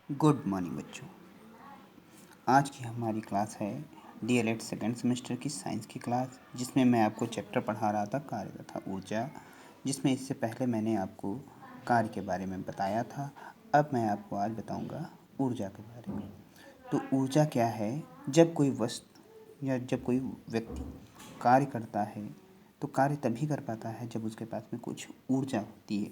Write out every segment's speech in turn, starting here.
Good morning बच्चों। आज की हमारी क्लास है डीएलएड सेकेंड सेमेस्टर की साइंस की क्लास, जिसमें मैं आपको चैप्टर पढ़ा रहा था कार्य तथा ऊर्जा, जिसमें इससे पहले मैंने आपको कार्य के बारे में बताया था। अब मैं आपको आज बताऊंगा ऊर्जा के बारे में। तो ऊर्जा क्या है? जब कोई वस्तु या जब कोई व्यक्ति कार्य करता है तो कार्य तभी कर पाता है जब उसके पास में कुछ ऊर्जा होती है।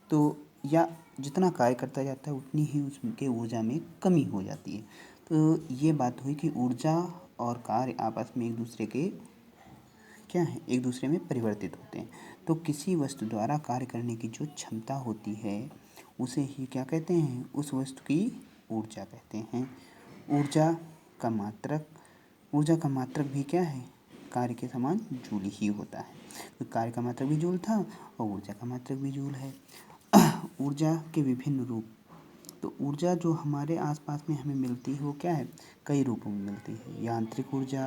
तो या जितना कार्य करता जाता है उतनी ही उसके ऊर्जा में कमी हो जाती है। तो ये बात हुई कि ऊर्जा और कार्य आपस में एक दूसरे के क्या है, एक दूसरे में परिवर्तित होते हैं। तो किसी वस्तु द्वारा कार्य करने की जो क्षमता होती है उसे ही क्या कहते हैं? उस वस्तु की ऊर्जा कहते हैं। ऊर्जा का मात्रक ऊर्जा का मात्रक भी क्या है? कार्य के समान जूल ही होता है। तो कार्य का मात्रक भी जूल था और ऊर्जा का मात्रक भी जूल है। ऊर्जा के विभिन्न रूप। तो ऊर्जा जो हमारे आसपास में हमें मिलती है वो क्या है? कई रूपों में मिलती है। यांत्रिक ऊर्जा,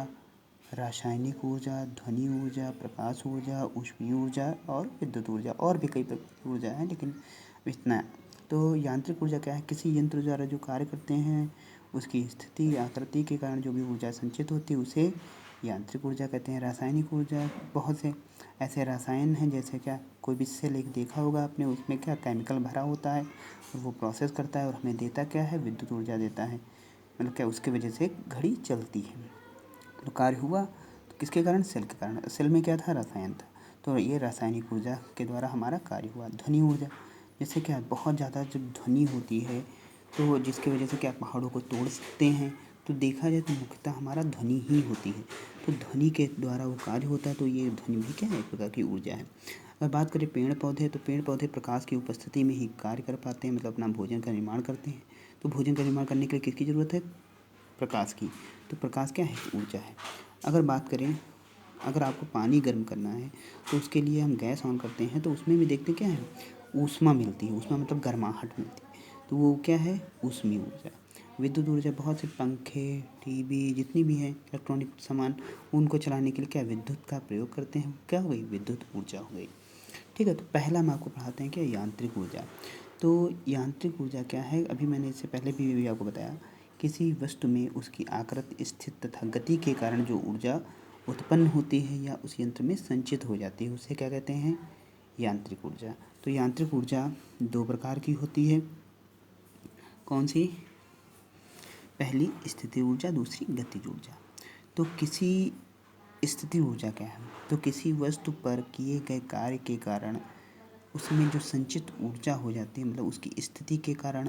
रासायनिक ऊर्जा, ध्वनि ऊर्जा, प्रकाश ऊर्जा, ऊष्मीय ऊर्जा और विद्युत ऊर्जा, और भी कई प्रकार की ऊर्जा है, लेकिन इतना है। तो यांत्रिक ऊर्जा क्या है? किसी यंत्र द्वारा जो कार्य करते हैं उसकी स्थिति आकृति के कारण जो भी ऊर्जा संचित होती है उसे यांत्रिक ऊर्जा कहते हैं। रासायनिक ऊर्जा, बहुत से ऐसे रसायन हैं, जैसे क्या कोई भी सेल एक देखा होगा आपने, उसमें क्या केमिकल भरा होता है और वो प्रोसेस करता है और हमें देता क्या है? विद्युत ऊर्जा देता है। मतलब क्या, उसके वजह से घड़ी चलती है। तो कार्य हुआ तो किसके कारण? सेल के कारण। सेल में क्या था? रसायन था। तो ये रासायनिक ऊर्जा के द्वारा हमारा कार्य हुआ। ध्वनि ऊर्जा, जैसे क्या बहुत ज़्यादा जब ध्वनि होती है तो जिसकी वजह से क्या पहाड़ों को तोड़ सकते हैं, तो देखा जाए तो मुख्यतः हमारा ध्वनि ही होती है। तो ध्वनि के द्वारा वो कार्य होता है, तो ये ध्वनि भी क्या है? एक प्रकार की ऊर्जा है। अगर बात करें पेड़ पौधे, तो पेड़ पौधे प्रकाश की उपस्थिति में ही कार्य कर पाते हैं, मतलब अपना भोजन का निर्माण करते हैं। तो भोजन का निर्माण करने के लिए किसकी ज़रूरत है? प्रकाश की। तो प्रकाश क्या है? ऊर्जा है। अगर बात करें, अगर आपको पानी गर्म करना है तो उसके लिए हम गैस ऑन करते हैं, तो उसमें भी देखते क्या है? ऊष्मा मिलती है। ऊष्मा मतलब गर्माहट मिलती है, तो वो क्या है? ऊष्मीय ऊर्जा। विद्युत ऊर्जा, बहुत से पंखे, टीवी, जितनी भी है इलेक्ट्रॉनिक सामान, उनको चलाने के लिए क्या विद्युत का प्रयोग करते हैं। क्या हो गई? विद्युत ऊर्जा हो गई। ठीक है। तो पहला हम आपको पढ़ाते हैं क्या? यांत्रिक ऊर्जा। तो यांत्रिक ऊर्जा क्या है? अभी मैंने इससे पहले भी आपको बताया, किसी वस्तु में उसकी आकृति, स्थिति तथा गति के कारण जो ऊर्जा उत्पन्न होती है या उस यंत्र में संचित हो जाती है उसे क्या कहते हैं? यांत्रिक ऊर्जा। तो यांत्रिक ऊर्जा दो प्रकार की होती है। कौन सी? पहली स्थिति ऊर्जा, दूसरी गतिज ऊर्जा। तो किसी स्थिति ऊर्जा क्या है? तो किसी वस्तु पर किए गए कार्य के कारण उसमें जो संचित ऊर्जा हो जाती है, मतलब उसकी स्थिति के कारण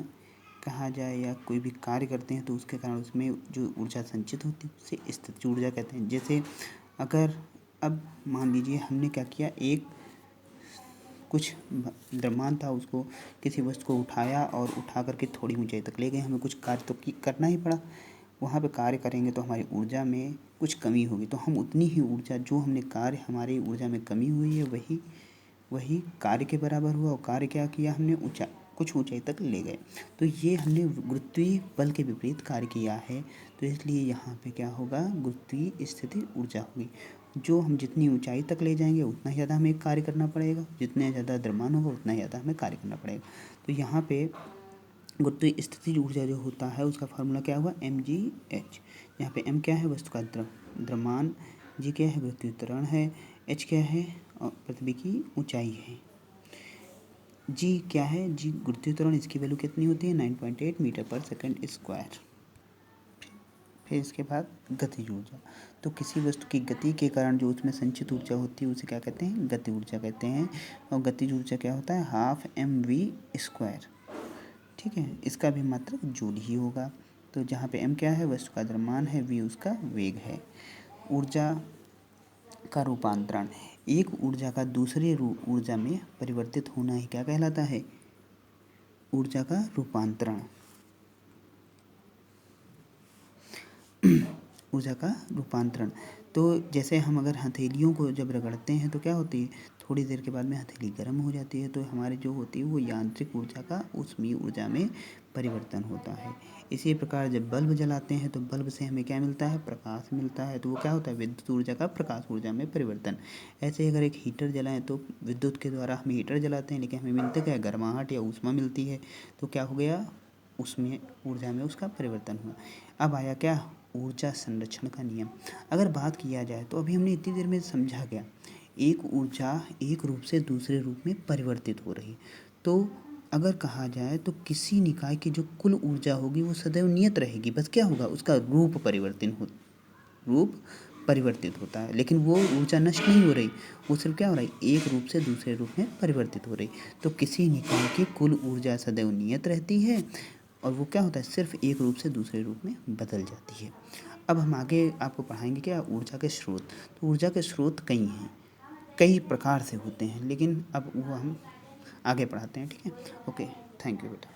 कहा जाए, या कोई भी कार्य करते हैं तो उसके कारण उसमें जो ऊर्जा संचित होती है उसे स्थितिज ऊर्जा कहते हैं। जैसे अगर अब मान लीजिए हमने क्या किया, एक कुछ द्रव्यमान था, उसको किसी वस्तु को उठाया और उठा करके थोड़ी ऊंचाई तक ले गए, हमें कुछ कार्य तो करना ही पड़ा। वहाँ पे कार्य करेंगे तो हमारी ऊर्जा में कुछ कमी होगी, तो हम उतनी ही ऊर्जा जो हमने कार्य, हमारी ऊर्जा में कमी हुई है वही वही कार्य के बराबर हुआ। और कार्य क्या किया हमने? कुछ ऊंचाई तक ले गए। तो ये हमने गुरुत्वीय बल के विपरीत कार्य किया है, तो इसलिए यहाँ पे क्या होगा? गुरुत्वीय स्थिति ऊर्जा होगी। जो हम जितनी ऊंचाई तक ले जाएंगे उतना ही ज़्यादा हमें कार्य करना पड़ेगा, जितने ज़्यादा द्रव्यमान होगा उतना ही ज़्यादा हमें कार्य करना पड़ेगा। तो यहाँ पे गुरुत्वीय स्थितिज ऊर्जा जो होता है उसका फार्मूला क्या हुआ? mgh। यहाँ पे m क्या है? वस्तु का द्रव्यमान, g क्या है? गुरुत्वीय त्वरण है, h क्या है? पृथ्वी की ऊंचाई है। g क्या है? g गुरुत्वीय त्वरण, इसकी वैल्यू कितनी होती है? 9.8 मीटर पर सेकंड स्क्वायर। फिर इसके बाद गतिज ऊर्जा। तो किसी वस्तु की गति के कारण जो उसमें संचित ऊर्जा होती है उसे क्या कहते हैं? गति ऊर्जा कहते हैं। और गतिज ऊर्जा क्या होता है? Half mv²। ठीक है। इसका भी मात्रक जूल ही होगा। तो जहाँ पे m क्या है? वस्तु का द्रव्यमान है, v उसका वेग है। ऊर्जा का रूपांतरण, एक ऊर्जा का दूसरे ऊर्जा में परिवर्तित होना ही क्या कहलाता है? ऊर्जा का रूपांतरण। ऊर्जा का रूपांतरण। तो जैसे हम अगर हथेलियों को जब रगड़ते हैं तो क्या होती है? थोड़ी देर के बाद में हथेली गर्म हो जाती है, तो हमारी जो होती है वो यांत्रिक ऊर्जा का ऊष्मीय ऊर्जा में परिवर्तन होता है। इसी प्रकार जब बल्ब जलाते हैं तो बल्ब से हमें क्या मिलता है? प्रकाश मिलता है, तो वो क्या होता है? विद्युत ऊर्जा का प्रकाश ऊर्जा में परिवर्तन। ऐसे अगर एक हीटर जलाएं तो विद्युत के द्वारा हम हीटर जलाते हैं, लेकिन हमें मिलता क्या है? गर्माहट या ऊष्मा मिलती है। तो क्या हो गया? उसमें ऊर्जा में उसका परिवर्तन हुआ। अब आया क्या, ऊर्जा संरक्षण का नियम। अगर बात किया जाए तो अभी हमने इतनी देर में समझा गया, एक ऊर्जा एक रूप से दूसरे रूप में परिवर्तित हो रही। तो अगर कहा जाए तो किसी निकाय की जो कुल ऊर्जा होगी वो सदैव नियत रहेगी, बस क्या होगा, उसका रूप परिवर्तित होता है, लेकिन वो ऊर्जा नष्ट नहीं हो रही, वो सिर्फ क्या हो रहा है, एक रूप से दूसरे रूप में परिवर्तित हो रही। तो किसी निकाय की कुल ऊर्जा सदैव नियत रहती है और वो क्या होता है, सिर्फ एक रूप से दूसरे रूप में बदल जाती है। अब हम आगे आपको पढ़ाएंगे क्या, ऊर्जा के स्रोत। तो ऊर्जा के स्रोत कई हैं, कई प्रकार से होते हैं, लेकिन अब वो हम आगे पढ़ाते हैं, ठीक है। ओके, थैंक यू बेटा।